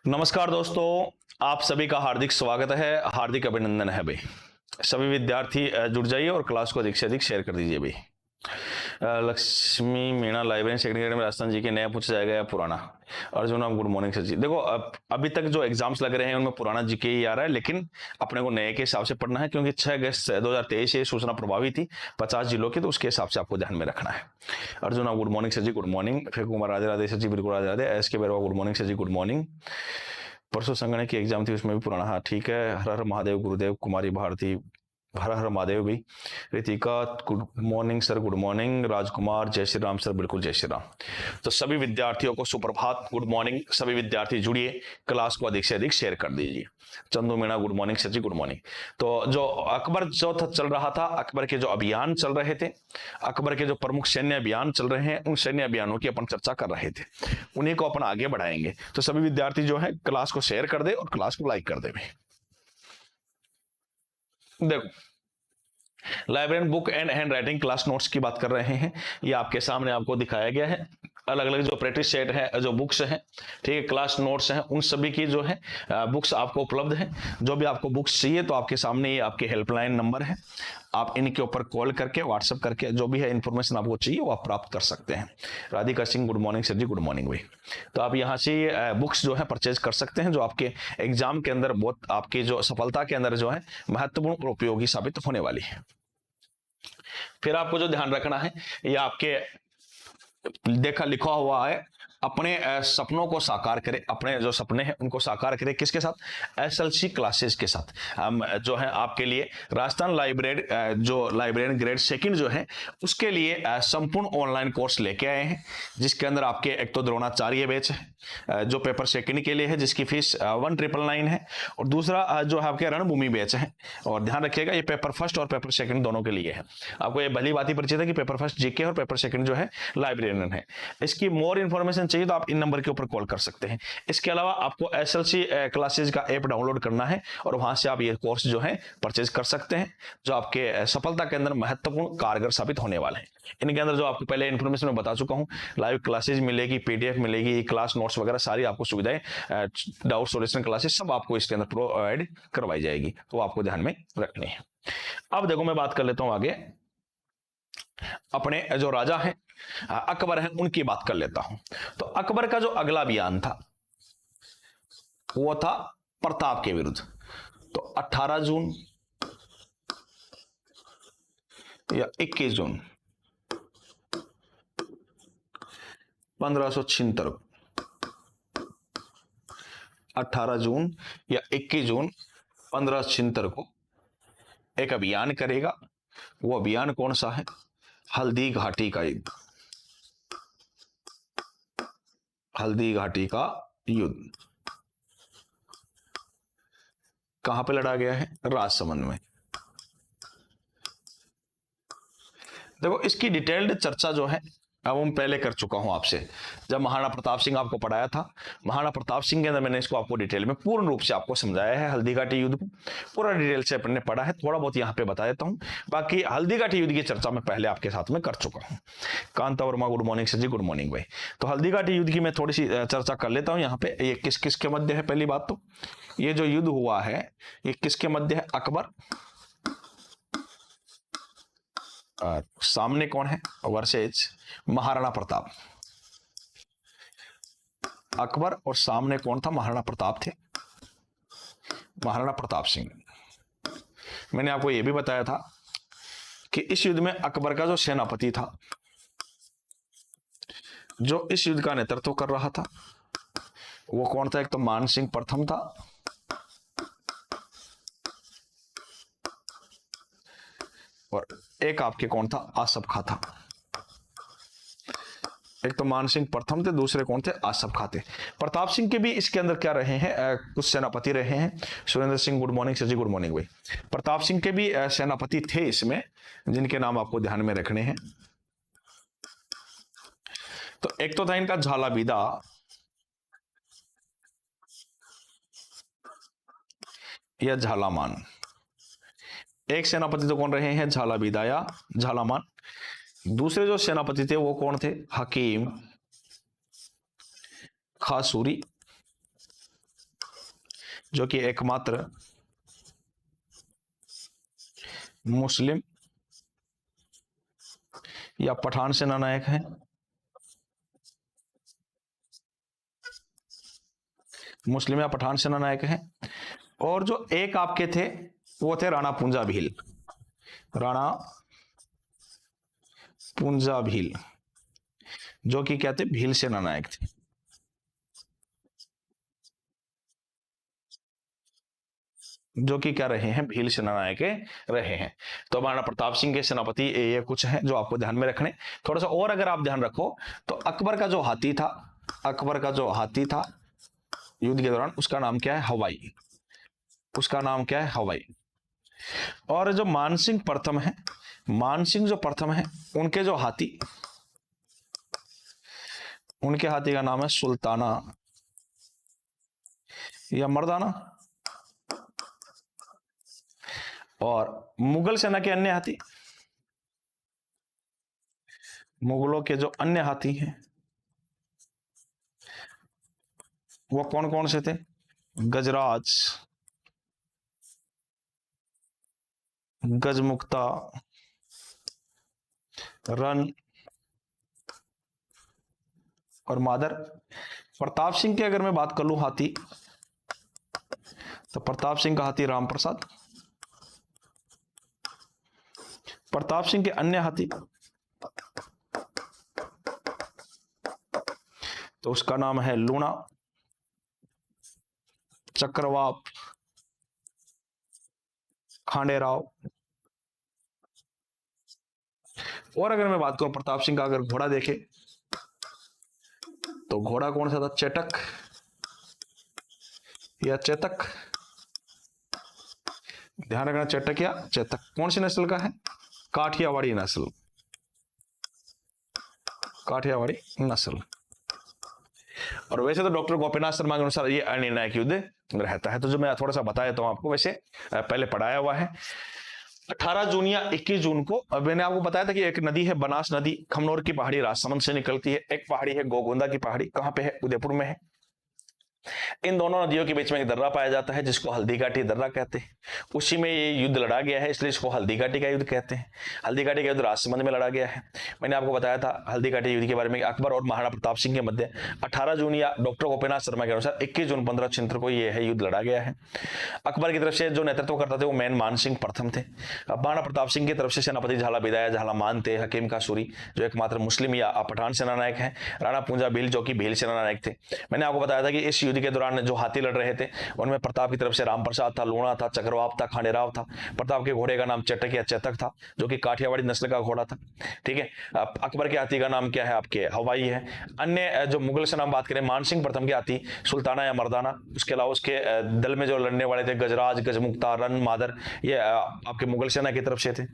नमस्कार दोस्तों, आप सभी का हार्दिक स्वागत है, हार्दिक अभिनंदन है भाई। सभी विद्यार्थी जुड़ जाइए और क्लास को अधिक से अधिक शेयर कर दीजिए भाई। लक्ष्मी मीणा लाइब्रेरी सेक्रेटरी में राजस्थान जी के नया पूछा जाएगा या पुराना? अर्जुन आप गुड मॉर्निंग सर जी। देखो अभी तक जो एग्जाम्स लग रहे हैं उनमें पुराना जीके ही आ रहा है, लेकिन अपने को नए के हिसाब से पढ़ना है क्योंकि 6 अगस्त 2023 ये सूचना प्रभावी थी 50 जिलों की, तो उसके हिसाब से आपको ध्यान में रखना है। अर्जुन आप good morning sir ji. Good morning. फिर कुमार राधे राधे सर जी, बिल्कुल Radhe Radhe. S K Bairwa good morning sir ji. Good morning. परसों संगणक की एग्जाम थी, उसमें भी पुराना। हाँ ठीक है। हर हर महादेव गुरुदेव। कुमारी भारती हर हर महादेव भी। Ritika good morning sir. Good morning. Rajkumar जय श्री राम सर। बिल्कुल जय श्री राम। तो सभी विद्यार्थियों को सुप्रभात, गुड मॉर्निंग। सभी विद्यार्थी जुड़िए, क्लास को अधिक से अधिक शेयर कर दीजिए। Chandu Meena good morning sir ji. Good morning. तो जो अकबर जो चल रहा था, अकबर के जो अभियान चल रहे थे, अकबर के जो प्रमुख सैन्य अभियान चल रहे हैं, उन सैन्य अभियानों की अपन चर्चा कर रहे थे, उन्हीं को अपन आगे बढ़ाएंगे। तो सभी विद्यार्थी जो है क्लास को शेयर कर दे और क्लास को लाइक कर दे। देखो, librarian book and hand writing class notes की बात कर रहे हैं। ये आपके सामने आपको दिखाया गया है। अलग अलग जो प्रैक्टिस सेट है, जो बुक्स हैं, ठीक है, क्लास नोट्स हैं, उन सभी की जो है बुक्स आपको उपलब्ध है। जो भी आपको बुक्स चाहिए तो आपके सामने ये आपके हेल्पलाइन नंबर है, आप इनके ऊपर कॉल करके, व्हाट्सएप करके जो भी है इन्फॉर्मेशन आपको चाहिए वो आप प्राप्त कर सकते हैं। Radhika Singh good morning sir ji. Good morning भाई। तो आप यहाँ से बुक्स जो है परचेज कर सकते हैं, जो आपके एग्जाम के अंदर बहुत, आपकी जो सफलता के अंदर जो है महत्वपूर्ण और उपयोगी साबित होने वाली है। फिर आपको जो ध्यान रखना है, ये आपके देखा लिखा हुआ है, अपने सपनों को साकार करें। अपने जो सपने हैं उनको साकार करें किसके साथ? एसएलसी क्लासेस के साथ। हम जो है आपके लिए राजस्थान लाइब्रेरी जो लाइब्रेरियन ग्रेड सेकंड जो है उसके लिए संपूर्ण ऑनलाइन कोर्स लेके आए हैं, जिसके अंदर आपके एक तो द्रोणाचार्य बैच है जो पेपर सेकंड के लिए है, जिसकी फीस 1999 है, और दूसरा जो है आपके रणभूमि बैच है। और ध्यान रखिएगा ये पेपर फर्स्ट और पेपर सेकंड दोनों के लिए है। आपको ये भली बात ही परिचित है कि पेपर फर्स्ट जीके और पेपर सेकंड जो है लाइब्रेरियन है। इसकी मोर इन्फॉर्मेशन चाहिए तो आप इन नंबर के ऊपर कॉल कर सकते हैं। इसके अलावा आपको एसएलसी क्लासेस का ऐप डाउनलोड करना है और वहां से आप ये कोर्स जो है परचेज कर सकते हैं, जो आपके सफलता के अंदर महत्वपूर्ण कारगर साबित होने वाले हैं। इनके अंदर जो आपको पहले इन्फॉर्मेशन में बता चुका हूं, लाइव क्लासेस मिलेगी, पीडीएफ मिलेगी, क्लास नोट्स वगैरह सारी आपको सुविधाएं, डाउट सॉल्यूशन क्लासेस सब आपको इसके अंदर प्रोवाइड करवाई जाएगी, तो आपको ध्यान में रखनी है। अब देखो मैं बात कर लेता हूं आगे, अपने जो राजा हैं अकबर हैं उनकी बात कर लेता हूं। तो अकबर का जो अगला अभियान था वो था प्रताप के विरुद्ध। तो 18 जून या 21 जून 1576 को, 18 जून या 21 जून 1576 को एक अभियान करेगा। वो अभियान कौन सा है? हल्दी घाटी का युद्ध। हल्दी घाटी का युद्ध कहां पे लड़ा गया है? राजसमंद में। देखो इसकी डिटेल्ड चर्चा जो है अब हम पहले कर चुका हूं आपसे, जब महाराणा प्रताप सिंह आपको पढ़ाया था। महाराणा प्रताप सिंह के अंदर मैंने इसको आपको डिटेल में पूर्ण रूप से आपको समझाया है। हल्दी घाटी युद्ध को पूरा डिटेल से अपने पढ़ा है, थोड़ा बहुत यहाँ पे बता देता हूँ। बाकी हल्दी घाटी युद्ध की चर्चा मैं पहले आपके साथ में कर चुका हूँ। Kanta Verma good morning sir ji. Good morning भाई। तो हल्दी घाटी युद्ध की मैं थोड़ी सी चर्चा कर लेता हूँ यहाँ पे। ये किस किस के मध्य है? पहली बात तो ये जो युद्ध हुआ है ये किसके मध्य है? अकबर, सामने कौन है? वर्सेज महाराणा प्रताप। अकबर और सामने कौन था? महाराणा प्रताप थे, महाराणा प्रताप सिंह। मैंने आपको यह भी बताया था कि इस युद्ध में अकबर का जो सेनापति था, जो इस युद्ध का नेतृत्व कर रहा था, वो कौन था? एक तो मान सिंह प्रथम था, और एक आपके कौन था? आसफ खां था। एक तो मान सिंह प्रथम थे, दूसरे कौन थे? आसफ खां थे। प्रताप सिंह के भी इसके अंदर क्या रहे हैं? कुछ सेनापति रहे हैं। Surendra Singh good morning sir ji. Good morning भाई। प्रताप सिंह के भी सेनापति थे इसमें, जिनके नाम आपको ध्यान में रखने हैं। तो एक तो था इनका झालावीदा, या झालामान। एक सेनापति तो कौन रहे हैं? झालावीदा या झालामान। दूसरे जो सेनापति थे वो कौन थे? हकीम खासूरी जो कि एकमात्र मुस्लिम या पठान सेनानायक हैं। मुस्लिम या पठान सेनानायक हैं। और जो एक आपके थे वो थे राणा पूंजा भील। राणा पूंजा भील जो कि क्या थे, भील सेनानायक थे। जो कि क्या रहे हैं, भील सेनानायक रहे हैं। तो महाराणा प्रताप सिंह के सेनापति ये कुछ हैं जो आपको ध्यान में रखने। थोड़ा सा और अगर आप ध्यान रखो तो अकबर का जो हाथी था, अकबर का जो हाथी था युद्ध के दौरान, उसका नाम क्या है, हवाई। उसका नाम क्या है, हवाई। और जो मानसिंह प्रथम है, मानसिंह जो प्रथम है, उनके जो हाथी, उनके हाथी का नाम है सुल्ताना या मर्दाना। और मुगल सेना के अन्य हाथी, मुगलों के जो अन्य हाथी हैं वो कौन कौन से थे, गजराज, गजमुक्ता, रन और मादर। प्रताप सिंह की अगर मैं बात कर लूं हाथी, तो प्रताप सिंह का हाथी राम प्रसाद। प्रताप सिंह के अन्य हाथी, तो उसका नाम है लूणा, चक्रवाप, खांडेराव। और अगर मैं बात करूं प्रताप सिंह का, अगर घोड़ा देखे तो घोड़ा कौन सा था, चेटक या चेतक। ध्यान रखना, चेटक या चेतक। कौन सी नस्ल का है, काठियावाड़ी नस्ल, काठियावाड़ी नस्ल। और वैसे तो डॉक्टर गोपीनाथ शर्मा के अनुसार ये अनिर्णायक युद्ध रहता है। तो जो मैं थोड़ा सा बता देता हूं आपको, वैसे पहले पढ़ाया हुआ है। 18 जून या 21 जून को मैंने आपको बताया था कि एक नदी है बनास नदी, खमनोर की पहाड़ी राजसमंद से निकलती है। एक पहाड़ी है गोगोंदा की पहाड़ी, कहां पे है, उदयपुर में है। इन दोनों नदियों के बीच में एक दर्रा पाया जाता है जिसको हल्दी घाटी दर्रा कहते हैं। उसी में ये युद्ध लड़ा गया है, इसलिए इसको हल्दी घाटी का युद्ध कहते हैं। हल्दी घाटी का युद्ध राजसमंद में लड़ा गया है। मैंने आपको बताया था हल्दी घाटी युद्ध के बारे में, अकबर और महाराणा प्रताप सिंह के मध्य 18 जून या डॉक्टर गोपीनाथ शर्मा के अनुसार 21 जून 1576 को यह युद्ध लड़ा गया है। अकबर की तरफ से जो नेतृत्व करते थे वो मैन मान सिंह प्रथम थे। महाराणा प्रताप सिंह की तरफ से सेनापति झाला बिदाया झाला मान थे, हकीम का सूरी जो एकमात्र मुस्लिम या पठान सेनानायक है, राणा पूंजा भील जो कि भील सेनानायक थे। मैंने आपको बताया था कि इस युद्ध के दौरान जो हाथी लड़ रहे थे उनमें प्रताप की तरफ से राम प्रसाद था, लूणा था, चक्रवाप था, खांडेराव था। प्रताप के घोड़े का नाम चटक या चेतक था जो कि काठियावाड़ी नस्ल का घोड़ा था। ठीक है। अकबर के हाथी का नाम क्या है, आपके हवाई है। अन्य जो मुगल से नाम बात करें, मानसिंह प्रथम के हाथी सुल्ताना या मर्दाना। उसके अलावा उसके दल में जो लड़ने वाले थे गजराज, गजमुक्ता, रन, मादर, ये आपके मुगल सेना की तरफ से थे।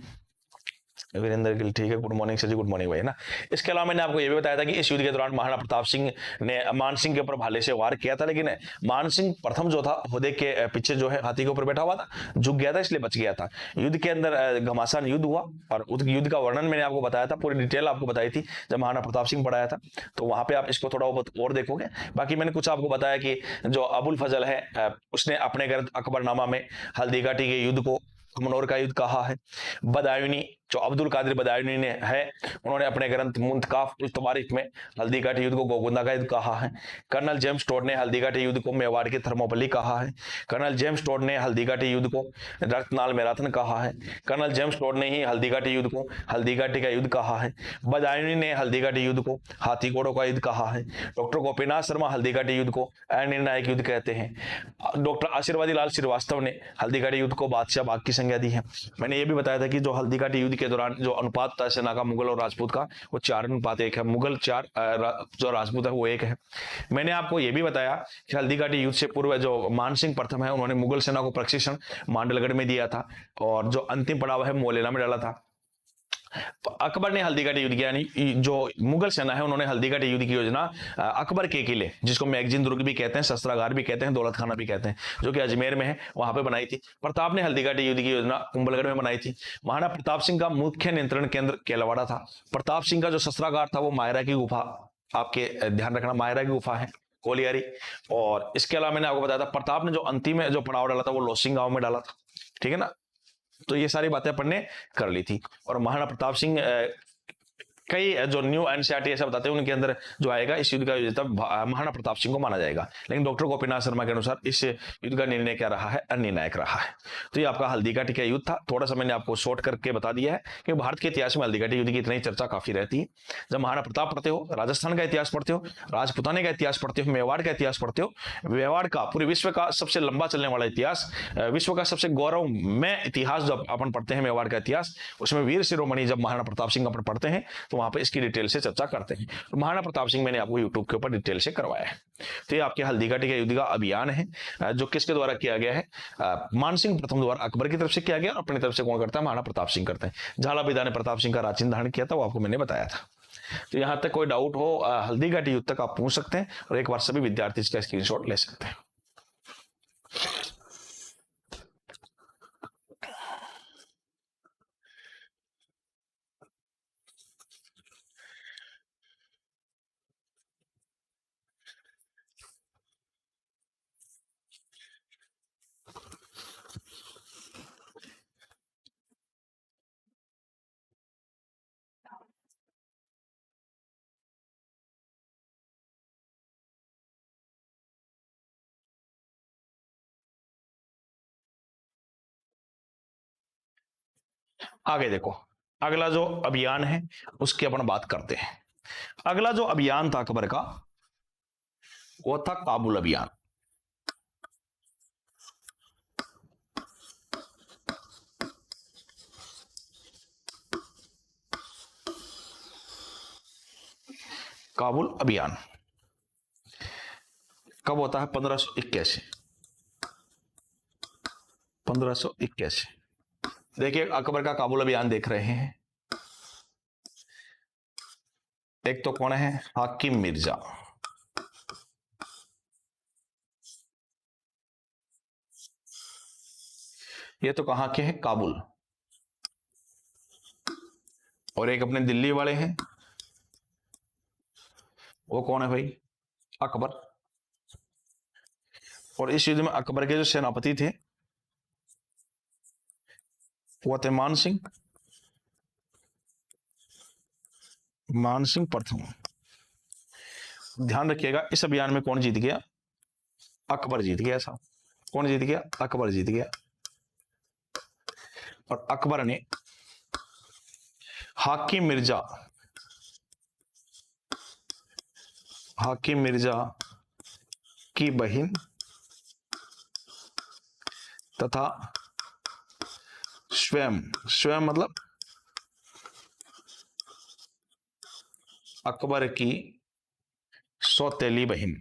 वीरेंद्र गिल, ठीक है, good morning sir ji, good morning भाई ना। इसके अलावा मैंने आपको यह भी बताया था कि इस युद्ध के दौरान महाराणा प्रताप सिंह ने मान सिंह के ऊपर भाले से वार किया था, लेकिन मान सिंह प्रथम जो था होदे के पीछे जो है हाथी के ऊपर बैठा हुआ था, झुक गया था, इसलिए बच गया था। युद्ध के अंदर घमासान युद्ध हुआ और उस युद्ध का वर्णन मैंने आपको बताया था, पूरी डिटेल आपको बताई थी जब महाराणा प्रताप सिंह पढ़ाया था, तो वहां पे आप इसको थोड़ा बहुत और देखोगे। बाकी मैंने कुछ आपको बताया कि जो अबुल फजल है उसने अपने ग्रंथ अकबरनामा में हल्दी घाटी के युद्ध को खमनोर का युद्ध कहा है। बदायूनी जो अब्दुल कादिर बदायूनी ने है, उन्होंने अपने ग्रंथ मुंतकाफ उल तवारीख में हल्दी घाटी युद्ध को गोगुंदा का युद्ध कहा है। कर्नल जेम्स टोड ने हल्दी घाटी युद्ध को मेवाड़ की थर्मोपल्ली कहा है। कर्नल जेम्स टोड ने हल्दी घाटी युद्ध को रक्तनाल मैराथन कहा है। कर्नल जेम्स टोड ने ही हल्दी घाटी युद्ध को हल्दी घाटी का युद्ध कहा है। बदायूनी ने हल्दी घाटी युद्ध को हाथी घोड़ों का युद्ध कहा है। डॉक्टर गोपीनाथ शर्मा हल्दी घाटी युद्ध को अनिर्णायक युद्ध कहते हैं। डॉक्टर आशीर्वादी लाल श्रीवास्तव ने हल्दी घाटी युद्ध को बादशाह बाग की संज्ञा दी है। मैंने ये भी बताया था कि जो हल्दी घाटी युद्ध के दौरान जो अनुपात था सेना का मुगल और राजपूत का, वो 4:1 है। मुगल 4, जो राजपूत है वो 1 है। मैंने आपको ये भी बताया कि हल्दी घाटी युद्ध से पूर्व जो मानसिंह प्रथम है उन्होंने मुगल सेना को प्रशिक्षण मांडलगढ़ में दिया था और जो अंतिम पड़ाव है मोलेना में डाला था। अकबर ने हल्दी घाटी युद्ध किया, यानी जो मुगल सेना है उन्होंने हल्दी घाटी युद्ध की योजना अकबर के किले, जिसको मैगजीन दुर्ग भी कहते हैं, शस्त्रागार भी कहते हैं, दौलत खाना भी कहते हैं, जो कि अजमेर में है, वहां पे बनाई थी। प्रताप ने हल्दी घाटी युद्ध की योजना कुंभलगढ़ में बनाई थी। महाराणा प्रताप सिंह का मुख्य नियंत्रण केंद्र केलवाड़ा था। प्रताप सिंह का जो शस्त्रागार था वो मायरा की गुफा, आपके ध्यान रखना मायरा की गुफा है, कोलियारी। और इसके अलावा मैंने आपको बताया था प्रताप ने जो अंतिम में जो पड़ाव डाला था वो लोसिंग गांव में डाला था, ठीक है ना। तो ये सारी बातें अपन ने कर ली थी। और महाराणा प्रताप सिंह कई जो न्यू एनसीईआरटी ऐसा बताते हैं उनके अंदर जो आएगा इस युद्ध का विजेता महाराणा प्रताप सिंह को माना जाएगा। लेकिन डॉक्टर गोपीनाथ शर्मा के अनुसार इस युद्ध का निर्णय क्या रहा है, अनिर्णायक रहा है। तो ये आपका हल्दीघाटी का युद्ध था। थोड़ा सा मैंने आपको शॉर्ट करके बता दिया है कि भारत के इतिहास में हल्दीघाटी युद्ध की इतनी चर्चा काफी रहती है। जब महाराणा प्रताप पढ़ते हो, राजस्थान का इतिहास पढ़ते हो, राजपुताने का इतिहास पढ़ते हो, मेवाड़ का इतिहास पढ़ते हो, मेवाड़ का पूरे विश्व का सबसे लंबा चलने वाला इतिहास, विश्व का सबसे गौरव में इतिहास जब अपन पढ़ते हैं मेवाड़ का इतिहास, उसमें वीर शिरोमणि जब महाराणा प्रताप सिंह अपन पढ़ते हैं तो वहां पर इसकी डिटेल से चर्चा करते हैं। तो महाराणा प्रताप सिंह मैंने आपको यूट्यूब के ऊपर डिटेल से करवाया है। तो ये आपके हल्दीघाटी का युद्ध का अभियान है जो किसके द्वारा किया गया है, मानसिंह प्रथम द्वारा अकबर की तरफ से किया गया और अपनी तरफ से कौन करता है, महाराणा प्रताप सिंह करते हैं। झालावाड़ ने प्रताप सिंह का राचिन धारण किया था, वो आपको मैंने बताया था। तो यहां तक कोई डाउट हो हल्दीघाटी युद्ध तक आप पूछ सकते हैं और एक बार सभी विद्यार्थी इसका स्क्रीनशॉट ले सकते हैं। आगे देखो, अगला जो अभियान है उसकी अपन बात करते हैं। अगला जो अभियान था अकबर का वो था काबुल अभियान। काबुल अभियान कब होता है, 1581। 1581। देखिए अकबर का काबुल अभियान देख रहे हैं। एक तो कौन है, हाकिम मिर्जा। ये तो कहां के हैं, काबुल। और एक अपने दिल्ली वाले हैं, वो कौन है भाई, अकबर। और इस युद्ध में अकबर के जो सेनापति थे वो थे मान सिंह प्रथम। ध्यान रखिएगा इस अभियान में कौन जीत गया, अकबर जीत गया साहब। कौन जीत गया, अकबर जीत गया। और अकबर ने हाकिम मिर्जा की बहन तथा स्वयं मतलब अकबर की सौतेली बहन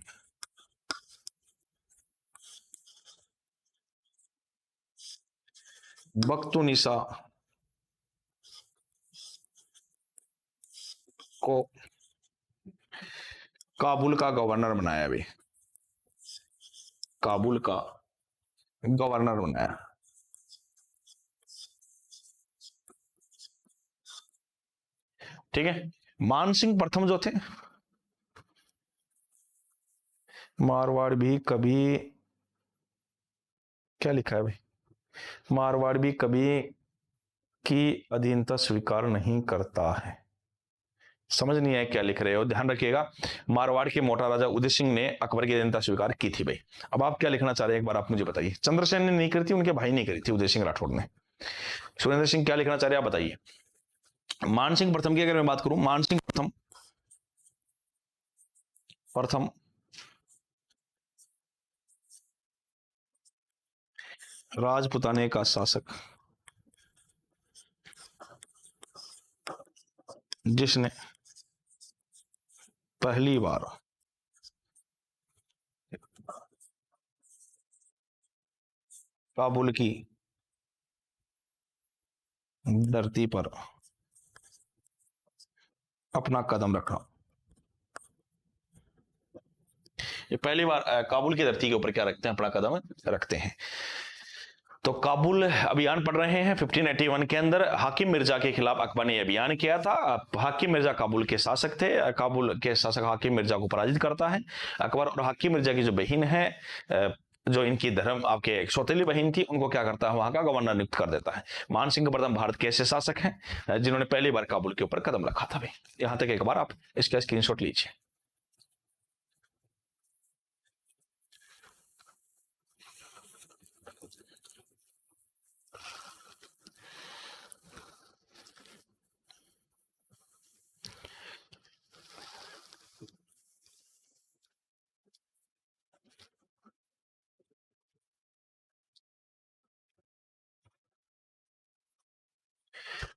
बख्तुनिसा को काबुल का गवर्नर बनाया। अभी काबुल का गवर्नर बनाया। ठीक है। मानसिंह प्रथम जो थे, मारवाड़ भी कभी, क्या लिखा है भाई, मारवाड़ भी कभी की अधीनता स्वीकार नहीं करता है। समझ नहीं आया क्या लिख रहे हो, ध्यान रखिएगा। मारवाड़ के मोटा राजा उदय सिंह ने अकबर की अधीनता स्वीकार की थी भाई। अब आप क्या लिखना चाह रहे हैं, एक बार आप मुझे बताइए। चंद्रसेन ने नहीं करी थी, उनके भाई नहीं करी थी, उदय सिंह राठौड़ ने। सुरेंद्र सिंह क्या लिखना चाह रहे हैं आप बताइए। मानसिंह प्रथम की अगर मैं बात करूं, मानसिंह प्रथम राजपुताने का शासक जिसने पहली बार काबुल की धरती पर अपना कदम रखा। ये पहली बार काबुल की धरती के ऊपर क्या रखते हैं, अपना कदम रखते हैं। तो काबुल अभियान पढ़ रहे हैं। 1581 के अंदर हाकिम मिर्जा के खिलाफ अकबर ने अभियान किया था। हाकिम मिर्जा काबुल के शासक थे। काबुल के शासक हाकिम मिर्जा को पराजित करता है अकबर, और हाकिम मिर्जा की जो बहन है, जो इनकी धर्म आपके सौतेली बहन थी, उनको क्या करता है, वहां का गवर्नर नियुक्त कर देता है। मान सिंह प्रथम भारत के ऐसे शासक हैं जिन्होंने पहली बार काबुल के ऊपर कदम रखा था। भाई यहां तक एक बार आप इसका स्क्रीनशॉट लीजिए।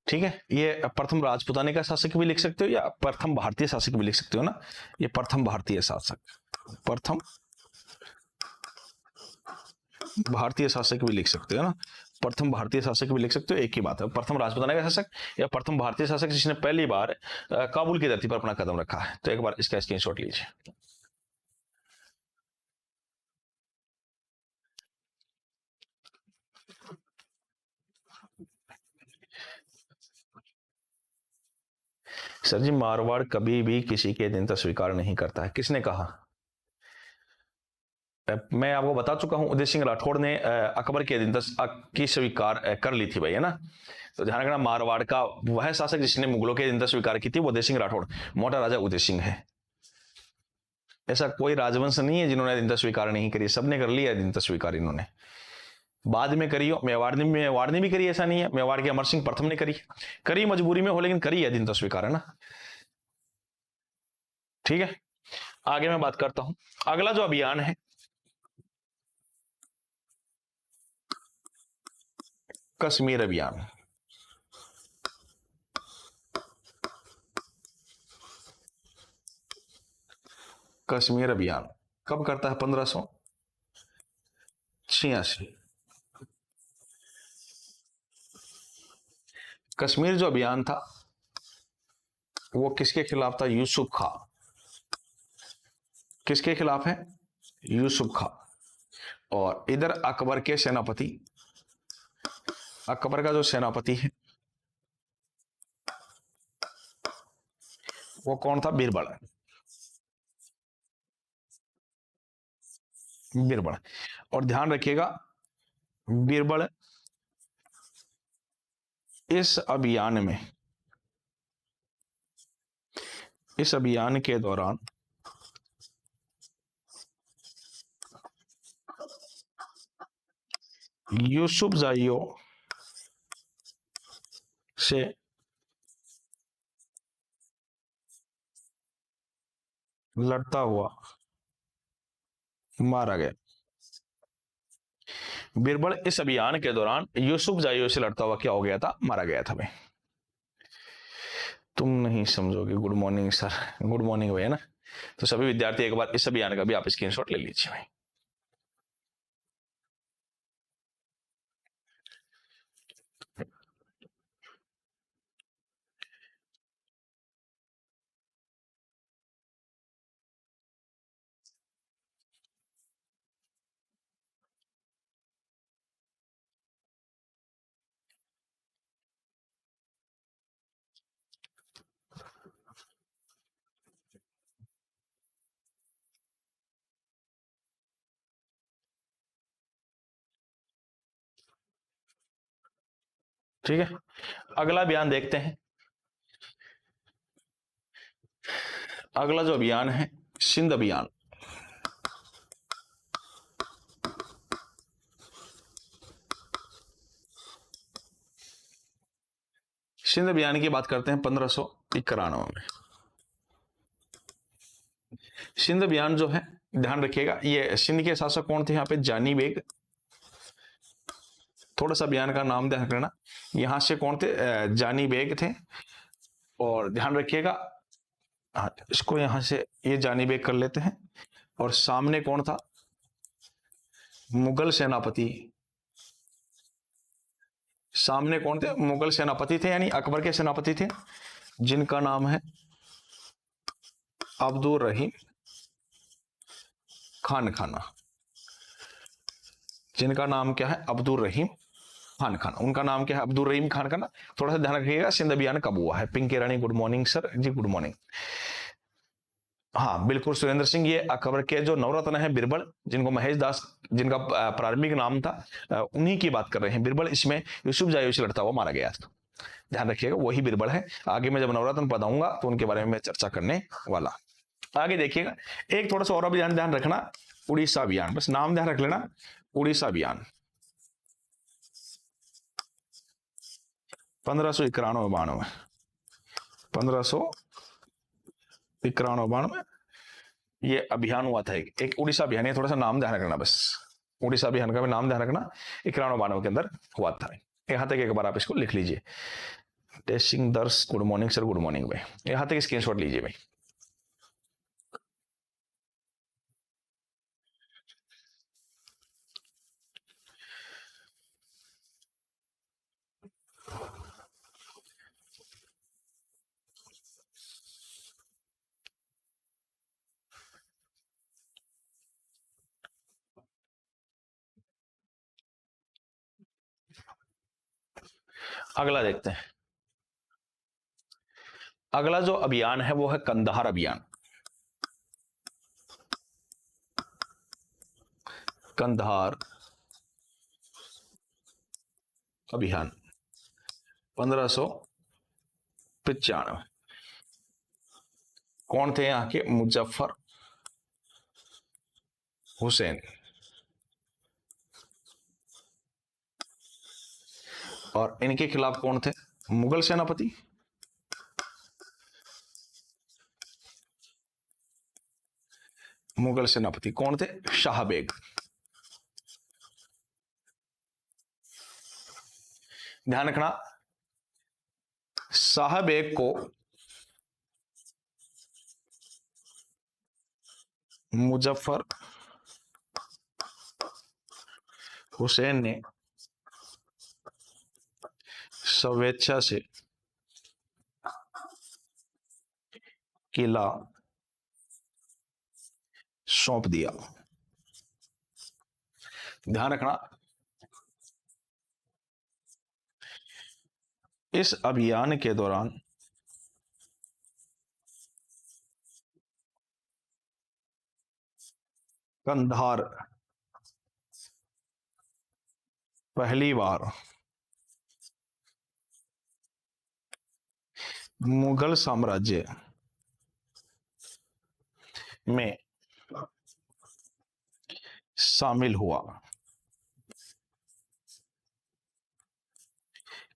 ठीक है, ये प्रथम राजपुताने का शासक भी लिख सकते हो या प्रथम भारतीय शासक भी लिख सकते हो ना। ये प्रथम भारतीय शासक, प्रथम भारतीय शासक भी लिख सकते हो ना, प्रथम भारतीय शासक भी लिख सकते हो, एक ही बात है। प्रथम राजपुताना का शासक या प्रथम भारतीय शासक जिसने पहली बार काबुल की धरती पर अपना कदम रखा है। तो एक बार इसका स्क्रीनशॉट लीजिए। सर जी, मारवाड़ कभी भी किसी के अधीनता स्वीकार नहीं करता है, किसने कहा? मैं आपको बता चुका हूं, उदय सिंह राठौड़ ने अकबर की अधीनता की स्वीकार कर ली थी भाई, है ना। तो ध्यान रखना, मारवाड़ का वह शासक जिसने मुगलों की अधीनता स्वीकार की थी वो उदय सिंह राठौड़, मोटा राजा उदय सिंह है। ऐसा कोई राजवंश नहीं है जिन्होंने अधीनता स्वीकार नहीं करी, सबने कर लिया अधीनता स्वीकार इन्होंने। बाद में करी हो, मेवाड़ ने भी करी, ऐसा नहीं है। मेवाड़ के अमर सिंह प्रथम ने करी मजबूरी में हो, लेकिन करी अधीनता स्वीकार, है ना। ठीक है, आगे मैं बात करता हूं। अगला जो अभियान है, कश्मीर अभियान। कश्मीर अभियान कब करता है? 1586। कश्मीर जो अभियान था वो किसके खिलाफ था? यूसुफ खां। किसके खिलाफ है? यूसुफ खां। और इधर अकबर के सेनापति, अकबर का जो सेनापति है वो कौन था? बीरबल। बीरबल। और ध्यान रखिएगा, बीरबल इस अभियान में, इस अभियान के दौरान यूसुफ जाइयों से लड़ता हुआ मारा गया। बीरबल इस अभियान के दौरान यूसुफ जाइयों से लड़ता हुआ क्या हो गया था? मारा गया था भाई। तुम नहीं समझोगे। Good morning sir, good morning भाई, है ना। तो सभी विद्यार्थी एक बार इस अभियान का भी आप स्क्रीनशॉट ले लीजिए भाई। ठीक है, अगला अभियान देखते हैं। अगला जो अभियान है, सिंध अभियान। सिंध अभियान की बात करते हैं 1591 में। सिंध अभियान जो है, ध्यान रखिएगा, ये सिंध के शासक कौन थे? यहाँ पे जानी बेग। थोड़ा सा अभियान का नाम ध्यान रखना, यहां से कौन थे? जानी बेग थे। और ध्यान रखिएगा, हाँ, इसको यहां से ये जानी बेग कर लेते हैं। और सामने कौन था? मुगल सेनापति। सामने कौन थे? मुगल सेनापति थे, यानी अकबर के सेनापति थे, जिनका नाम है अब्दुल रहीम खान खाना। जिनका नाम क्या है, अब्दुल रहीम खान खान। उनका नाम क्या है, अब्दुल रहीम खान खान। थोड़ा सा ध्यान रखिएगा, सिंध अभियान कब हुआ है। पिंकी रानी good morning sir ji, good morning. हाँ बिल्कुल सुरेंद्र सिंह, ये अकबर के जो नवरत्न है बिरबल, जिनको महेश दास, जिनका प्रारंभिक नाम था, उन्हीं की बात कर रहे हैं बिरबल। इसमें यूसुफ जायूसी से लड़ता हुआ मारा गया था, ध्यान रखिएगा, वही बिरबल है। आगे मैं जब नवरत्न पढ़ाऊंगा तो उनके बारे में मैं चर्चा करने वाला। आगे देखिएगा, एक थोड़ा सा और अभियान ध्यान रखना, उड़ीसा अभियान, बस नाम ध्यान रख लेना, उड़ीसा अभियान 1591-92, 1591-92 ये अभियान हुआ था, एक उड़ीसा अभियान। ये थोड़ा सा नाम ध्यान रखना, बस उड़ीसा अभियान का भी नाम ध्यान रखना, 91-92 के अंदर हुआ था। यहां तक एक बार आप इसको लिख लीजिए। टेस्टिंग दर्श good morning sir, good morning भाई, यहां तक स्क्रीनशॉट लीजिए भाई। अगला देखते हैं, अगला जो अभियान है वो है कंधार अभियान। कंधार अभियान 1595। कौन थे यहाँ के, मुजफ्फर हुसैन और इनके खिलाफ कौन थे, मुगल सेनापति। मुगल सेनापति कौन थे, शाह बेग। ध्यान रखना, शाह बेग को मुजफ्फर हुसैन ने स्वेच्छा से किला सौंप दिया। ध्यान रखना, इस अभियान के दौरान कंधार पहली बार मुगल साम्राज्य में शामिल हुआ।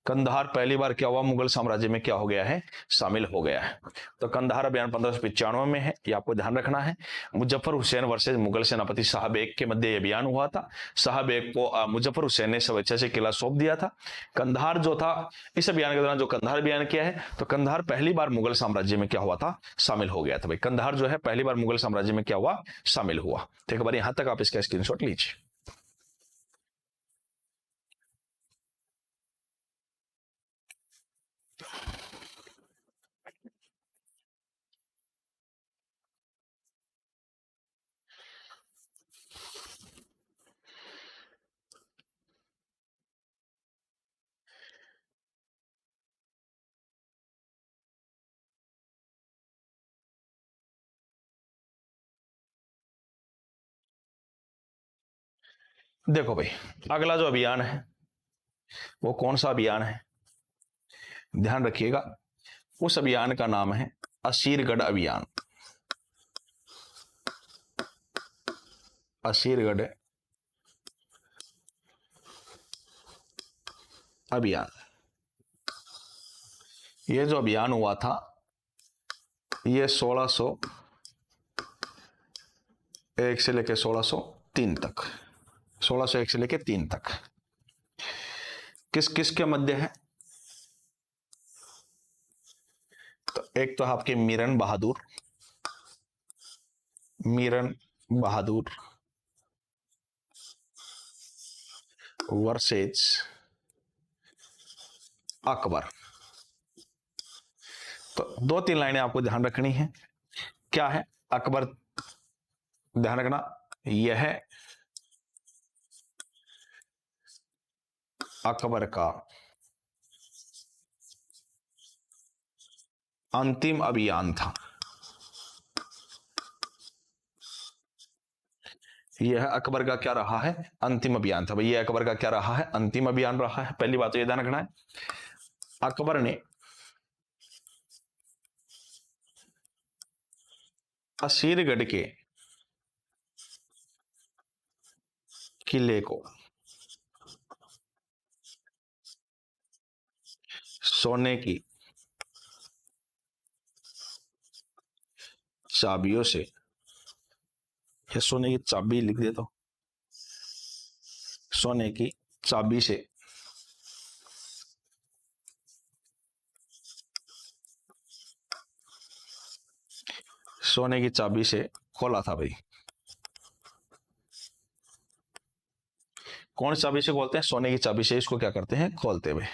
कंधार पहली बार क्या हुआ, मुगल साम्राज्य में क्या हो गया है, शामिल हो गया है। तो कंधार अभियान 1595 में है, ये आपको ध्यान रखना है। मुजफ्फर हुसैन वर्सेस मुगल सेनापति शाह बेग के मध्य अभियान हुआ था। शाह बेग को मुजफ्फर हुसैन ने स्वेच्छा से किला सौंप दिया था। कंधार जो था, इस अभियान के दौरान जो कंधार अभियान किया है, तो कंधार पहली बार मुगल साम्राज्य में क्या हुआ था, शामिल हो गया था। भाई कंधार जो है पहली बार मुगल साम्राज्य में क्या हुआ, शामिल हुआ। तो एक बार यहां तक आप इसका स्क्रीनशॉट लीजिए। देखो भाई, अगला जो अभियान है वो कौन सा अभियान है, ध्यान रखिएगा। उस अभियान का नाम है असीरगढ़ अभियान। असीरगढ़ अभियान, ये जो अभियान हुआ था ये 1601 से लेकर 1603 तक, 1601 से लेकर 3 तक किस किस के मध्य है। तो एक तो आपके मीरन बहादुर वर्सेज अकबर। तो 2-3 लाइनें आपको ध्यान रखनी है। क्या है, अकबर, ध्यान रखना, यह अकबर का अंतिम अभियान था। यह अकबर का क्या रहा है? अंतिम अभियान था। भाई ये अकबर का क्या रहा है? अंतिम अभियान रहा है। पहली बात तो ये ध्यान रखना है, अकबर ने असीरगढ़ के किले को सोने की चाबियों से, या सोने की चाबी लिख देता हूं, सोने की चाबी से सोने की चाबी से खोला था। भाई कौन चाबी से खोलते हैं? सोने की चाबी से इसको क्या करते हैं? खोलते हुए।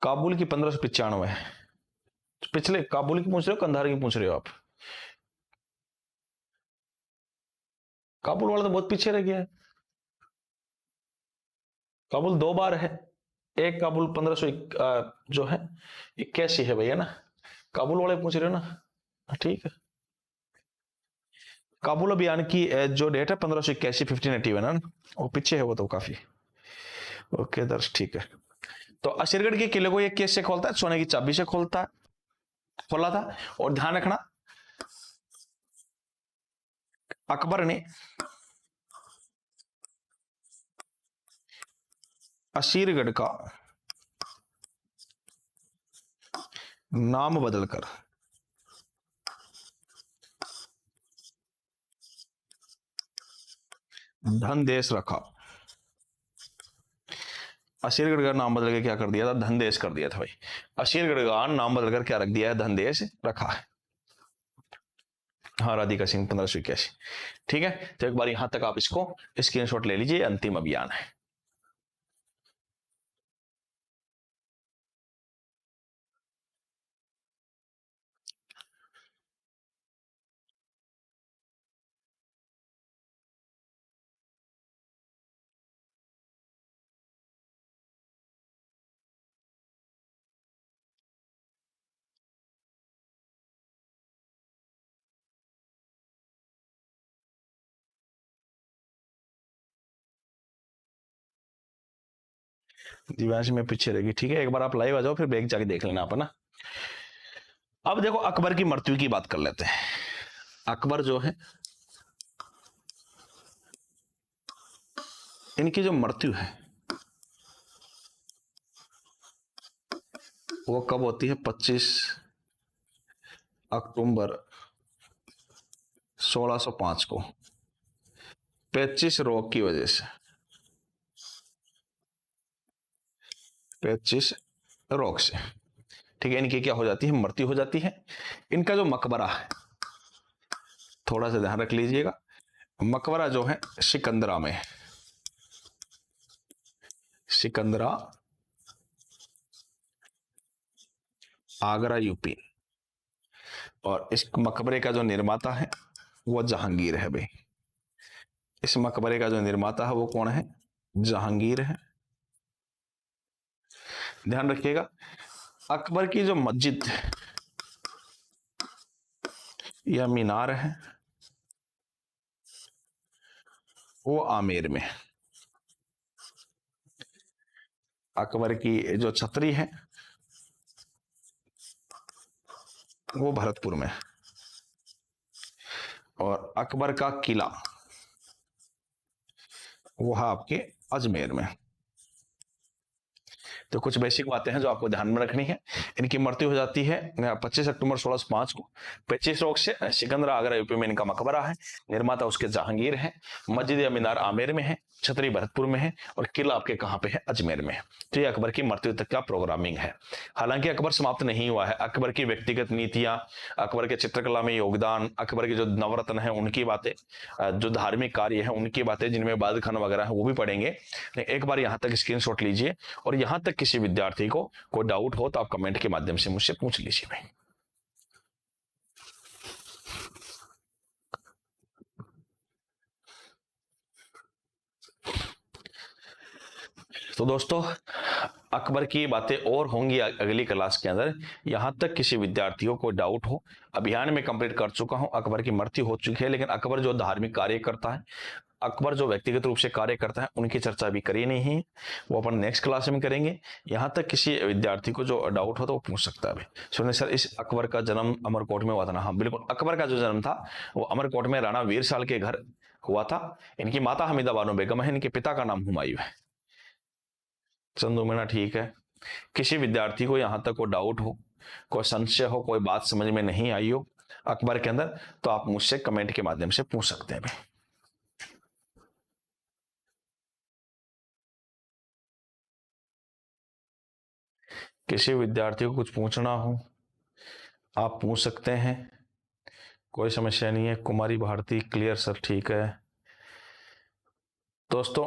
काबुल की 1595 है। पिछले काबुल की पूछ रहे हो, कंधार की पूछ रहे हो आप? काबुल वाला तो बहुत पीछे रह गया है। काबुल 2 बार है। एक काबुल 1500 जो है 81 है भैया ना। काबुल वाले पूछ रहे हो ना? ठीक है। काबुल अभियान की जो डेट है 1581, 1581 है ना, वो पीछे है वो तो काफी। ओके दर्श, ठीक है। तो असीरगढ़ के किले को ये कैसे खोलता है? सोने की चाबी से खोलता है, खोला था। और ध्यान रखना, अकबर ने असीरगढ़ का नाम बदलकर धनदेश रखा। असीरगढ़ का नाम बदल के क्या कर दिया था? धनदेश कर दिया था। भाई असीरगढ़ का नाम बदलकर क्या रख दिया है? धनदेश रखा है। हाँ, राधिका सिंह 1581। ठीक है, तो एक बार यहां तक आप इसको स्क्रीनशॉट ले लीजिए, अंतिम अभियान है। दिव्यांश में पीछे रहेगी। ठीक है, एक बार आप लाइव आ जाओ, फिर बैग जाके देख लेना आप, है ना। अब देखो अकबर की मृत्यु की बात कर लेते हैं। अकबर जो है, इनकी जो मृत्यु है वो कब होती है? 25 अक्टूबर 1605 को, 25 रोग की वजह से। 25 रोग से, ठीक है। इनकी क्या हो जाती है? मृत्यु हो जाती है। इनका जो मकबरा है, थोड़ा सा ध्यान रख लीजिएगा, मकबरा जो है सिकंदरा में, सिकंदरा, आगरा, यूपी। और इस मकबरे का जो निर्माता है वो जहांगीर है। भाई इस मकबरे का जो निर्माता है वो कौन है? जहांगीर है। ध्यान रखिएगा, अकबर की जो मस्जिद या मीनार है वो आमेर में। अकबर की जो छतरी है वो भरतपुर में। और अकबर का किला वो है आपके अजमेर में। तो कुछ बेसिक बातें हैं जो आपको ध्यान में रखनी है। इनकी मृत्यु हो जाती है 25 अक्टूबर 1605 को, 25 रोग से। सिकंदरा, आगरा, यूपी में इनका मकबरा है। निर्माता उसके जहांगीर है। मस्जिद या मीनार आमेर में है, छतरी भरतपुर में है, और किला आपके कहाँ पे है? अजमेर में। तो ये अकबर की मृत्यु तक का प्रोग्रामिंग है। हालांकि अकबर समाप्त नहीं हुआ है। अकबर की व्यक्तिगत नीतियां, अकबर के चित्रकला में योगदान, अकबर के जो नवरत्न है उनकी बातें, जो धार्मिक कार्य है उनकी बातें, जिनमें बादल खान वगैरह है वो भी पढ़ेंगे। एक बार यहां तक स्क्रीनशॉट लीजिए, और यहां तक किसी विद्यार्थी को कोई डाउट हो तो आप कमेंट के माध्यम से मुझसे पूछ लीजिए। भाई तो दोस्तों अकबर की बातें और होंगी अगली क्लास के अंदर। यहां तक किसी विद्यार्थियों को डाउट हो, अभियान में कंप्लीट कर चुका हूं, अकबर की मृत्यु हो चुकी है, लेकिन अकबर जो धार्मिक कार्य करता है, अकबर जो व्यक्तिगत रूप से कार्य करता है, उनकी चर्चा अभी करी नहीं है, वो अपन नेक्स्ट क्लास में करेंगे। यहां तक किसी विद्यार्थी को जो डाउट हो तो वो पूछ सकता है। सुनिए सर, इस अकबर का जन्म अमरकोट में हुआ था ना? हाँ बिल्कुल, अकबर का जो जन्म था वो अमरकोट में राणा वीर साल के घर हुआ था। इनकी माता हमीदा बानो बेगम है, इनके पिता का नाम हुमायूं है। चंदू मीणा ठीक है। किसी विद्यार्थी को यहां तक कोई डाउट हो, कोई संशय हो, कोई बात समझ में नहीं आई हो अकबर के अंदर, तो आप मुझसे कमेंट के माध्यम से पूछ सकते हैं भाई। किसी विद्यार्थी को कुछ पूछना हो आप पूछ सकते हैं, कोई समस्या नहीं है। कुमारी भारती क्लियर सर, ठीक है। दोस्तों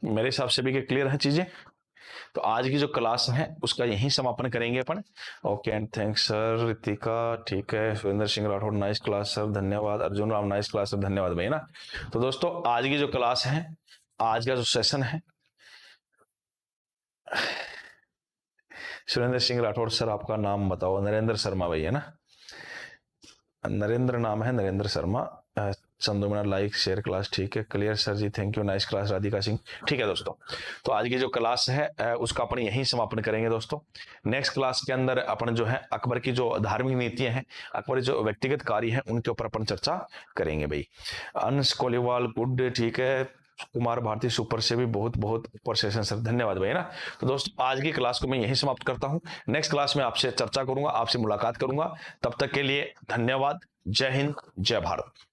मेरे हिसाब से भी क्लियर है चीजें। तो आज की जो क्लास है उसका यहीं समापन करेंगे अपन। Okay and thanks sir. Ritika ठीक है। Surendra Singh Rathore nice class sir, धन्यवाद। Arjun Ram nice class sir, धन्यवाद भाई ना। तो दोस्तों आज की जो क्लास है, आज का जो सेशन है, सुरेंद्र सिंह राठौड़ सर आपका नाम बताओ। नरेंद्र शर्मा भाई है ना? नरेंद्र नाम है, Narendra Sharma. Chandu Meena like share class, ठीक है। Clear sir ji, thank you, nice class. Radhika Singh ठीक है। दोस्तों तो आज की जो क्लास है उसका अपन यहीं समापन करेंगे। दोस्तों नेक्स्ट क्लास के अंदर अपन जो है अकबर की जो धार्मिक नीतियां हैं, अकबर जो व्यक्तिगत कार्य है, उनके ऊपर अपन चर्चा करेंगे भाई। अंश कोलीवाल गुड, ठीक है। कुमार भारती सुपर से भी बहुत बहुत ऊपर सेशन सर, धन्यवाद भाई ना। तो दोस्तों आज की क्लास को मैं यहीं समाप्त करता हूं। नेक्स्ट क्लास में आपसे चर्चा करूंगा, आपसे मुलाकात करूंगा। तब तक के लिए धन्यवाद। जय हिंद, जय भारत।